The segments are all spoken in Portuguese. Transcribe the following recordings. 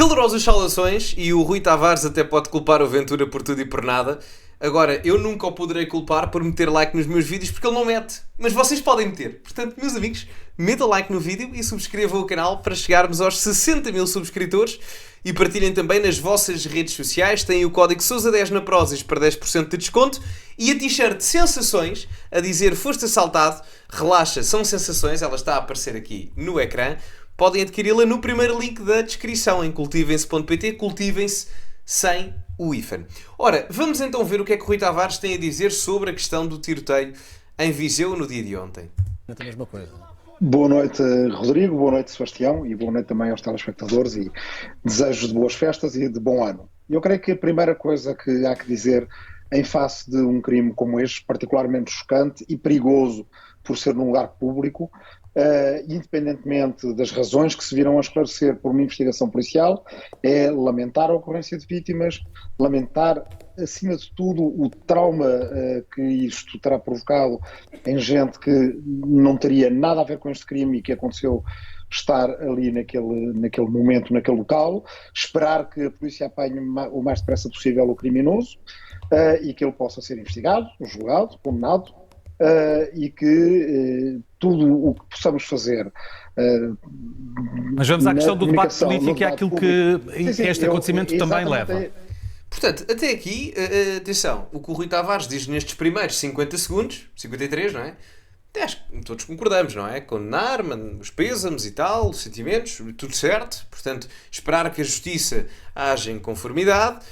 Calorosas saudações, e o Rui Tavares até pode culpar o Ventura por tudo e por nada. Agora, eu nunca o poderei culpar por meter like nos meus vídeos porque ele não mete. Mas vocês podem meter. Portanto, meus amigos, metam like no vídeo e subscrevam o canal para chegarmos aos 60 mil subscritores. E partilhem também nas vossas redes sociais. Tem o código Sousa10 na Prozis para 10% de desconto. E a t-shirt Sensações, a dizer foste assaltado, relaxa, são sensações. Ela está a aparecer aqui no ecrã. Podem adquiri-la no primeiro link da descrição em cultivem-se.pt. Cultivem-se sem o hífen. Ora, vamos então ver o que é que o Rui Tavares tem a dizer sobre a questão do tiroteio em Viseu no dia de ontem. É a mesma coisa. Boa noite, Rodrigo, boa noite, Sebastião, e boa noite também aos telespectadores e desejos de boas festas e de bom ano. Eu creio que a primeira coisa que há que dizer em face de um crime como este, particularmente chocante e perigoso por ser num lugar público, independentemente das razões que se virão a esclarecer por uma investigação policial, é lamentar a ocorrência de vítimas, lamentar, acima de tudo, o trauma que isto terá provocado em gente que não teria nada a ver com este crime e que aconteceu estar ali naquele momento, naquele local, esperar que a polícia apanhe o mais depressa possível o criminoso e que ele possa ser investigado, julgado, condenado, e que tudo o que possamos fazer. Mas vamos à questão do debate político, é aquilo que este acontecimento também leva. Portanto, até aqui, atenção, o que o Rui Tavares diz nestes primeiros 50 segundos, 53, não é? Até acho que todos concordamos, não é? Condenar, os pêsames e tal, os sentimentos, tudo certo. Portanto, esperar que a justiça haja em conformidade.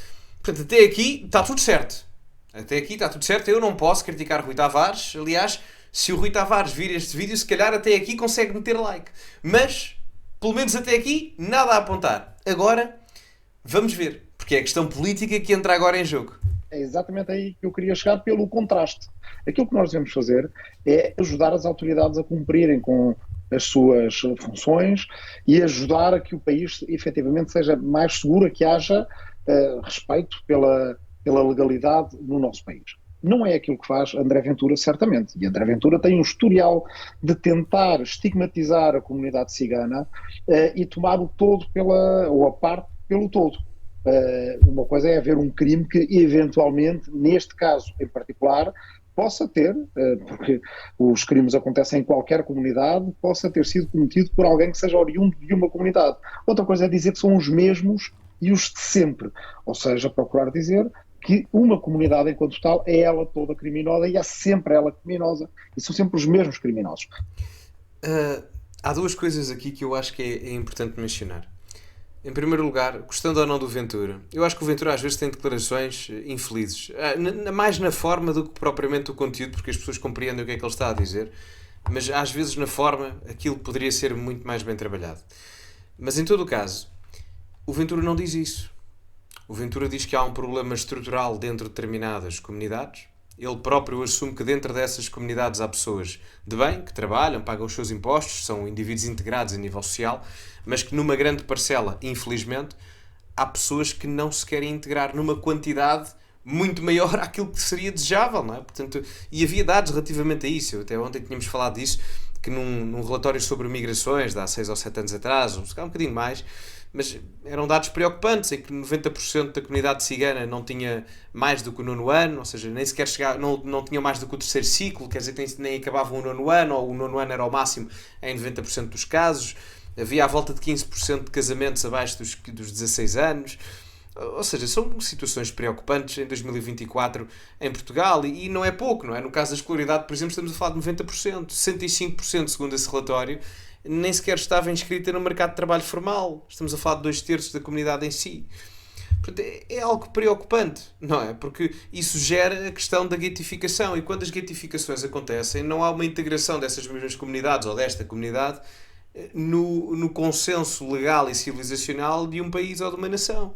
Portanto, até aqui está tudo certo. Até aqui está tudo certo. Eu não posso criticar Rui Tavares. Aliás, se o Rui Tavares vir este vídeo, se calhar até aqui consegue meter like. Mas, pelo menos até aqui, nada a apontar. Agora, vamos ver. Porque é a questão política que entra agora em jogo. É exatamente aí que eu queria chegar, pelo contraste. Aquilo que nós devemos fazer é ajudar as autoridades a cumprirem com as suas funções e ajudar a que o país efetivamente seja mais seguro, a que haja respeito pela legalidade no nosso país. Não é aquilo que faz André Ventura, certamente. E André Ventura tem um historial de tentar estigmatizar a comunidade cigana e tomar o todo ou a parte pelo todo. Uma coisa é haver um crime que eventualmente, neste caso em particular, possa ter, porque os crimes acontecem em qualquer comunidade, possa ter sido cometido por alguém que seja oriundo de uma comunidade. Outra coisa é dizer que são os mesmos e os de sempre. Ou seja, procurar dizer que uma comunidade enquanto tal é ela toda criminosa e é sempre ela criminosa e são sempre os mesmos criminosos. Há duas coisas aqui que eu acho que é importante mencionar. Em primeiro lugar, gostando ou não do Ventura, eu acho que o Ventura às vezes tem declarações infelizes, mais na forma do que propriamente o conteúdo, porque as pessoas compreendem o que é que ele está a dizer, mas às vezes na forma aquilo poderia ser muito mais bem trabalhado. Mas em todo o caso, o Ventura não diz isso. O Ventura diz que há um problema estrutural dentro de determinadas comunidades. Ele próprio assume que dentro dessas comunidades há pessoas de bem, que trabalham, pagam os seus impostos, são indivíduos integrados a nível social, mas que numa grande parcela, infelizmente, há pessoas que não se querem integrar numa quantidade muito maior àquilo que seria desejável, não é? Portanto, e havia dados relativamente a isso. Até ontem tínhamos falado disso, que num relatório sobre migrações, de há 6 ou 7 anos atrás, ou se calhar um bocadinho mais, mas eram dados preocupantes, em que 90% da comunidade cigana não tinha mais do que o 9º ano, ou seja, nem sequer não tinham mais do que o 3º ciclo, quer dizer que nem acabavam o 9º ano, ou o 9º ano era o máximo em 90% dos casos. Havia à volta de 15% de casamentos abaixo dos 16 anos. Ou seja, são situações preocupantes em 2024 em Portugal e não é pouco, não é? No caso da escolaridade, por exemplo, estamos a falar de 90%, 65% segundo esse relatório, nem sequer estava inscrita no mercado de trabalho formal. Estamos a falar de 2/3 da comunidade em si. Portanto, é algo preocupante, não é? Porque isso gera a questão da getificação e quando as getificações acontecem, não há uma integração dessas mesmas comunidades ou desta comunidade no consenso legal e civilizacional de um país ou de uma nação.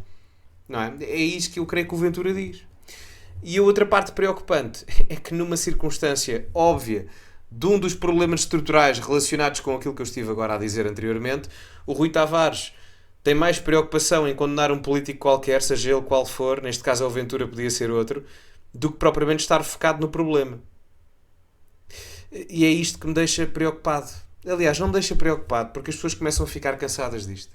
Não é? É isso que eu creio que o Ventura diz. E a outra parte preocupante é que numa circunstância óbvia de um dos problemas estruturais relacionados com aquilo que eu estive agora a dizer anteriormente, o Rui Tavares tem mais preocupação em condenar um político qualquer, seja ele qual for, neste caso o Ventura podia ser outro, do que propriamente estar focado no problema. E é isto que me deixa preocupado. Aliás, não me deixa preocupado, porque as pessoas começam a ficar cansadas disto.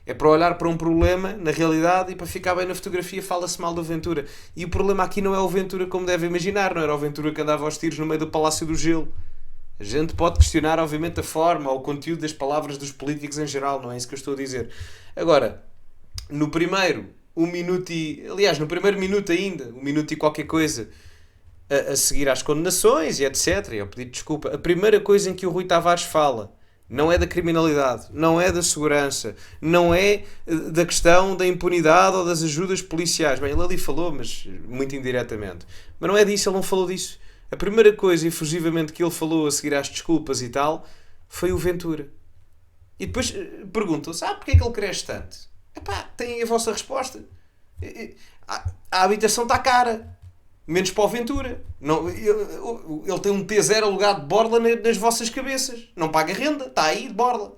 É para olhar para um problema, na realidade, e para ficar bem na fotografia fala-se mal do Ventura. E o problema aqui não é o Ventura como deve imaginar, não era o Ventura que andava aos tiros no meio do Palácio do Gelo. A gente pode questionar, obviamente, a forma ou o conteúdo das palavras dos políticos em geral, não é isso que eu estou a dizer. Agora, no primeiro, no primeiro minuto ainda, 1 minuto e qualquer coisa, a seguir às condenações e etc, e ao pedido de desculpa, a primeira coisa em que o Rui Tavares fala não é da criminalidade, não é da segurança, não é da questão da impunidade ou das ajudas policiais. Bem, ele ali falou, mas muito indiretamente. Mas não é disso, ele não falou disso. A primeira coisa, efusivamente, que ele falou a seguir às desculpas e tal, foi o Ventura. E depois perguntam-se, porque é que ele cresce tanto? Epá, tem a vossa resposta. A habitação está cara. Menos para o Ventura. Não, ele tem um T0 alugado de borla nas vossas cabeças. Não paga renda. Está aí de borla.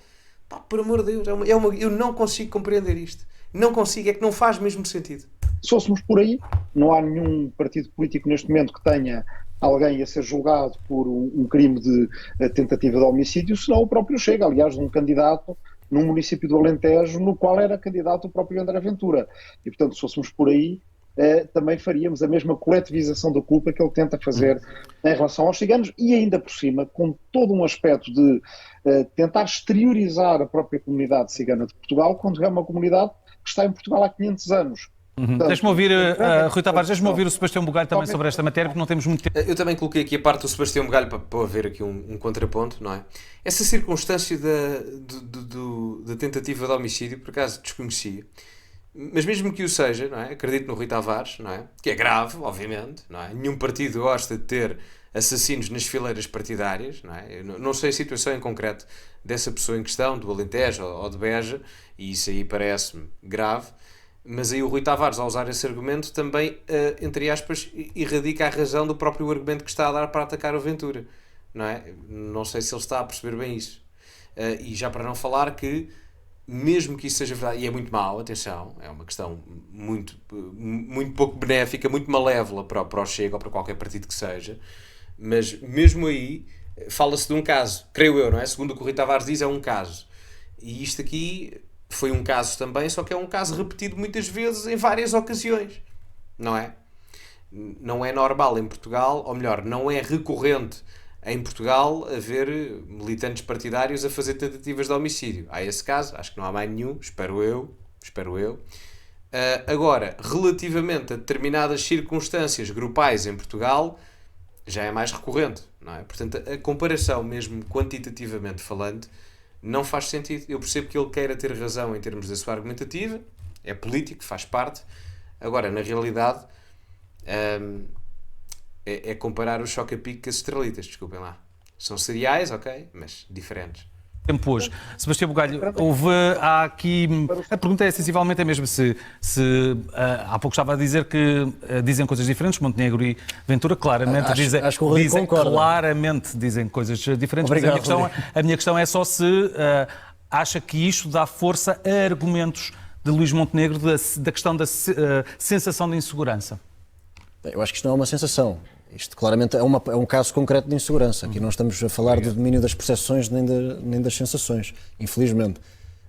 Pá, por amor de Deus. Eu não consigo compreender isto. Não consigo. É que não faz mesmo sentido. Se fôssemos por aí, não há nenhum partido político neste momento que tenha alguém a ser julgado por um crime de tentativa de homicídio, senão o próprio Chega. Aliás, um candidato num município do Alentejo, no qual era candidato o próprio André Ventura. E, portanto, se fôssemos por aí, também faríamos a mesma coletivização da culpa que ele tenta fazer em relação aos ciganos e ainda por cima com todo um aspecto de tentar exteriorizar a própria comunidade cigana de Portugal quando é uma comunidade que está em Portugal há 500 anos. Portanto, deixa-me ouvir, Rui Tavares, deixa-me ouvir o Sebastião Bugalho também sobre esta matéria, porque não temos muito tempo. Eu também coloquei aqui a parte do Sebastião Bugalho para haver aqui um contraponto, não é? Essa circunstância da tentativa de homicídio, por acaso desconhecia. Mas mesmo que o seja, não é? Acredito no Rui Tavares, não é? Que é grave, obviamente, não é? Nenhum partido gosta de ter assassinos nas fileiras partidárias, não é? Eu não sei a situação em concreto dessa pessoa em questão, do Alentejo ou de Beja, e isso aí parece-me grave, mas aí o Rui Tavares, ao usar esse argumento, também, entre aspas, erradica a razão do próprio argumento que está a dar para atacar o Ventura, não é? Não sei se ele está a perceber bem isso. E já para não falar que mesmo que isso seja verdade, e é muito mau, atenção, é uma questão muito pouco benéfica, muito malévola para o Chega ou para qualquer partido que seja, mas mesmo aí fala-se de um caso, creio eu, não é? Segundo o que o Rui Tavares diz, é um caso. E isto aqui foi um caso também, só que é um caso repetido muitas vezes em várias ocasiões, não é? Não é normal em Portugal, ou melhor, não é recorrente em Portugal haver militantes partidários a fazer tentativas de homicídio. Há esse caso, acho que não há mais nenhum, espero eu. Agora, relativamente a determinadas circunstâncias grupais em Portugal, já é mais recorrente, não é? Portanto, a comparação, mesmo quantitativamente falando, não faz sentido. Eu percebo que ele queira ter razão em termos da sua argumentativa, é político, faz parte. Agora, na realidade, é comparar o Choca-Pique com as estrelitas, desculpem lá. São cereais, ok, mas diferentes. Tempo hoje. Sebastião Bugalho, há aqui... A pergunta é sensivelmente a mesma. Há pouco estava a dizer que dizem coisas diferentes, Montenegro e Ventura, claramente acho que o Rodrigo concorda. Claramente dizem coisas diferentes. Obrigado, mas a minha questão é só se acha que isto dá força a argumentos de Luís Montenegro da questão da sensação de insegurança. Eu acho que isto não é uma sensação. Isto claramente é um caso concreto de insegurança. Aqui não estamos a falar do domínio das percepções nem das sensações, infelizmente.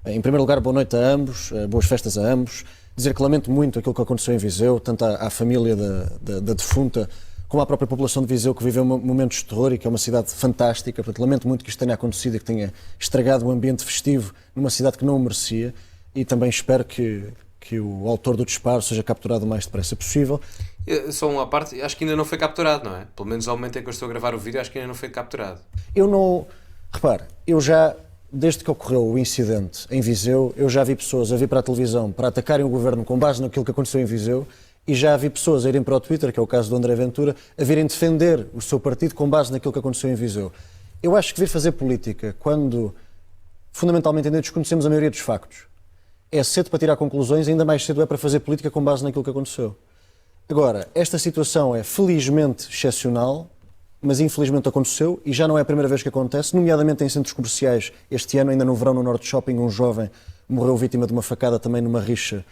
Em primeiro lugar, boa noite a ambos, boas festas a ambos. Dizer que lamento muito aquilo que aconteceu em Viseu, tanto à família da defunta, como à própria população de Viseu, que viveu momentos de terror e que é uma cidade fantástica. Portanto, lamento muito que isto tenha acontecido e que tenha estragado o ambiente festivo numa cidade que não o merecia. E também espero que o autor do disparo seja capturado o mais depressa possível. Só uma parte, acho que ainda não foi capturado, não é? Pelo menos ao momento em que eu estou a gravar o vídeo, acho que ainda não foi capturado. Repare, desde que ocorreu o incidente em Viseu, eu já vi pessoas a vir para a televisão para atacarem o governo com base naquilo que aconteceu em Viseu e já vi pessoas a irem para o Twitter, que é o caso do André Ventura, a virem defender o seu partido com base naquilo que aconteceu em Viseu. Eu acho que vir fazer política, quando fundamentalmente ainda desconhecemos a maioria dos factos, é cedo para tirar conclusões, ainda mais cedo é para fazer política com base naquilo que aconteceu. Agora, esta situação é felizmente excepcional, mas infelizmente aconteceu e já não é a primeira vez que acontece, nomeadamente em centros comerciais. Este ano, ainda no verão, no Norte Shopping, um jovem morreu vítima de uma facada também numa rixa,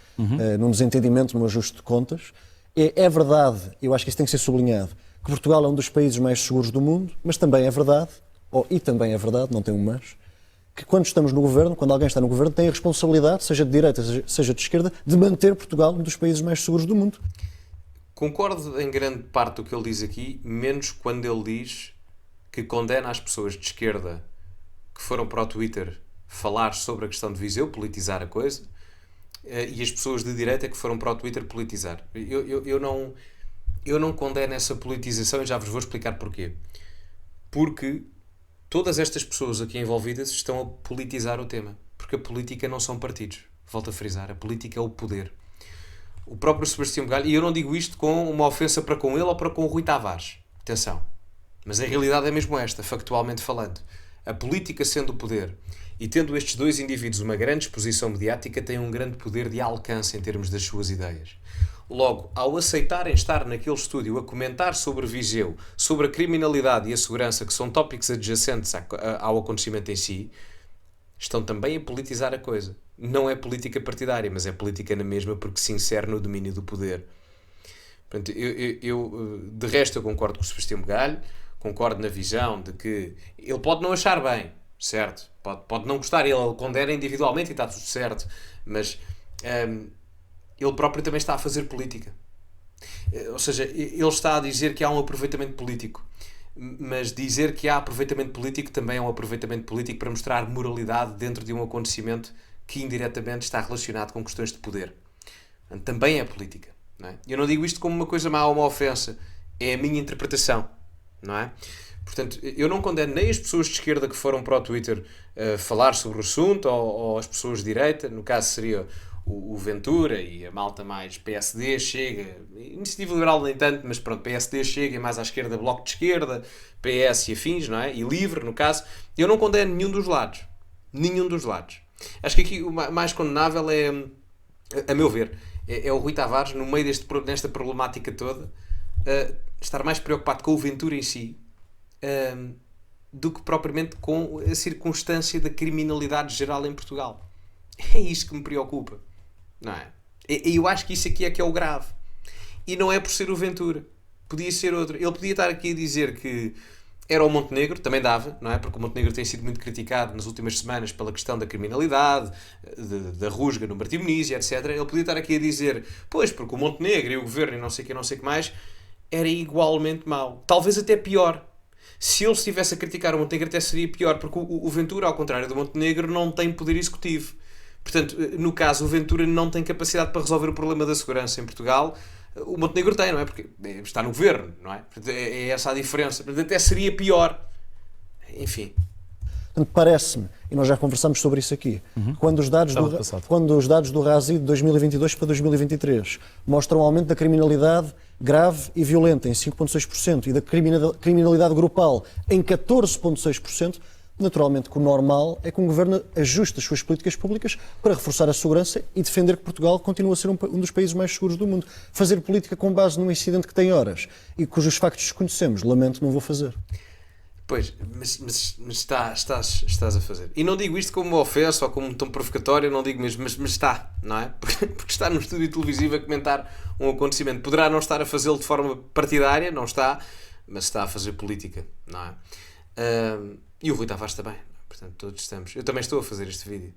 num desentendimento, num ajuste de contas. É verdade, eu acho que isso tem que ser sublinhado, que Portugal é um dos países mais seguros do mundo, mas também é verdade, não tem um mas, que quando estamos no governo, quando alguém está no governo, tem a responsabilidade, seja de direita, seja de esquerda, de manter Portugal um dos países mais seguros do mundo. Concordo em grande parte do que ele diz aqui, menos quando ele diz que condena as pessoas de esquerda que foram para o Twitter falar sobre a questão de Viseu, politizar a coisa, e as pessoas de direita que foram para o Twitter politizar. Eu não condeno essa politização e já vos vou explicar porquê. Porque todas estas pessoas aqui envolvidas estão a politizar o tema. Porque a política não são partidos. Volto a frisar, a política é o poder. O próprio Sebastião Bugalho, e eu não digo isto com uma ofensa para com ele ou para com o Rui Tavares. Atenção. Mas a realidade é mesmo esta, factualmente falando. A política sendo o poder e tendo estes dois indivíduos uma grande exposição mediática, têm um grande poder de alcance em termos das suas ideias. Logo, ao aceitarem estar naquele estúdio a comentar sobre Viseu, sobre a criminalidade e a segurança, que são tópicos adjacentes ao acontecimento em si, estão também a politizar a coisa. Não é política partidária, mas é política na mesma porque se insere no domínio do poder. Portanto, de resto, eu concordo com o Sebastião Bugalho, concordo na visão de que ele pode não achar bem, certo? Pode não gostar, ele condena individualmente e está tudo certo, mas ele próprio também está a fazer política. Ou seja, ele está a dizer que há um aproveitamento político, mas dizer que há aproveitamento político também é um aproveitamento político para mostrar moralidade dentro de um acontecimento que indiretamente está relacionado com questões de poder. Portanto, também é política. Não é? Eu não digo isto como uma coisa má ou uma ofensa, é a minha interpretação. Não é? Portanto, eu não condeno nem as pessoas de esquerda que foram para o Twitter falar sobre o assunto, ou as pessoas de direita, no caso seria o Ventura e a malta mais PSD, Chega, Iniciativa Liberal nem tanto, mas pronto, PSD, Chega, e mais à esquerda, Bloco de Esquerda, PS e afins, não é? E Livre, no caso. Eu não condeno nenhum dos lados. Nenhum dos lados. Acho que aqui o mais condenável é, a meu ver, é o Rui Tavares, no meio desta problemática toda, estar mais preocupado com o Ventura em si, do que propriamente com a circunstância da criminalidade geral em Portugal. É isso que me preocupa, não é? E eu acho que isso aqui é que é o grave. E não é por ser o Ventura. Podia ser outro. Ele podia estar aqui a dizer que era o Montenegro, também dava, não é? Porque o Montenegro tem sido muito criticado nas últimas semanas pela questão da criminalidade, da rusga no Martim Moniz, etc. Ele podia estar aqui a dizer, pois, porque o Montenegro e o governo e não sei o que mais, era igualmente mau. Talvez até pior. Se ele estivesse a criticar o Montenegro, até seria pior, porque o Ventura, ao contrário do Montenegro, não tem poder executivo. Portanto, no caso, o Ventura não tem capacidade para resolver o problema da segurança em Portugal. O Montenegro tem, não é? Porque está no governo, não é? Portanto, é essa a diferença. Portanto, até seria pior. Enfim. Portanto, parece-me, e nós já conversamos sobre isso aqui, quando os dados do RASI de 2022 para 2023 mostram um aumento da criminalidade grave e violenta em 5,6% e da criminalidade grupal em 14,6%, naturalmente que o normal é que um governo ajuste as suas políticas públicas para reforçar a segurança e defender que Portugal continua a ser um dos países mais seguros do mundo. Fazer política com base num incidente que tem horas e cujos factos desconhecemos, lamento, não vou fazer. Pois, mas estás a fazer. E não digo isto como uma ofensa ou como um tom provocatório, não digo mesmo, mas está, não é? Porque está num estúdio televisivo a comentar um acontecimento. Poderá não estar a fazê-lo de forma partidária, não está, mas está a fazer política, não é? E o Rui Tavares também, portanto todos estamos. Eu também estou a fazer este vídeo.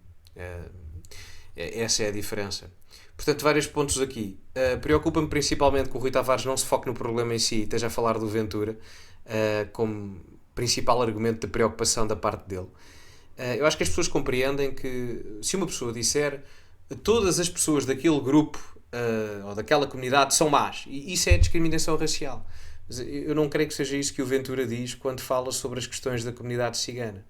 Essa é a diferença. Portanto, vários pontos aqui. Preocupa-me principalmente que o Rui Tavares não se foque no problema em si e esteja a falar do Ventura como principal argumento de preocupação da parte dele. Eu acho que as pessoas compreendem que se uma pessoa disser todas as pessoas daquele grupo ou daquela comunidade são más, e isso é discriminação racial. Mas eu não creio que seja isso que o Ventura diz quando fala sobre as questões da comunidade cigana.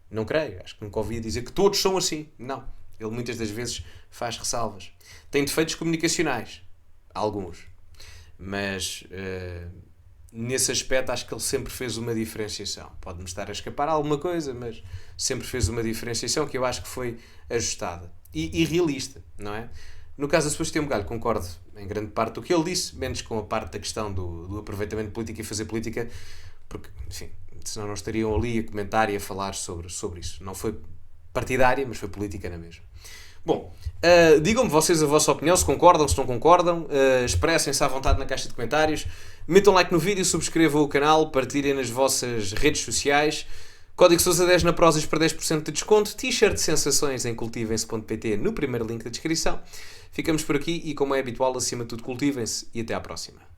Não creio. Acho que nunca ouvi dizer que todos são assim. Não. Ele muitas das vezes faz ressalvas. Tem defeitos comunicacionais. Alguns. Mas nesse aspecto acho que ele sempre fez uma diferenciação. Pode-me estar a escapar alguma coisa, mas sempre fez uma diferenciação que eu acho que foi ajustada. E realista, não é? No caso da Sebastião Bugalho, concordo em grande parte do que ele disse, menos com a parte da questão do aproveitamento político e fazer política, porque, enfim, senão não estariam ali a comentar e a falar sobre isso. Não foi partidária, mas foi política na mesma. Bom, digam-me vocês a vossa opinião, se concordam, se não concordam, expressem-se à vontade na caixa de comentários, metam like no vídeo, subscrevam o canal, partilhem nas vossas redes sociais, Código Sousa 10 na Prozis para 10% de desconto. T-shirt sensações em cultivem-se.pt no primeiro link da descrição. Ficamos por aqui e, como é habitual, acima de tudo, cultivem-se e até à próxima.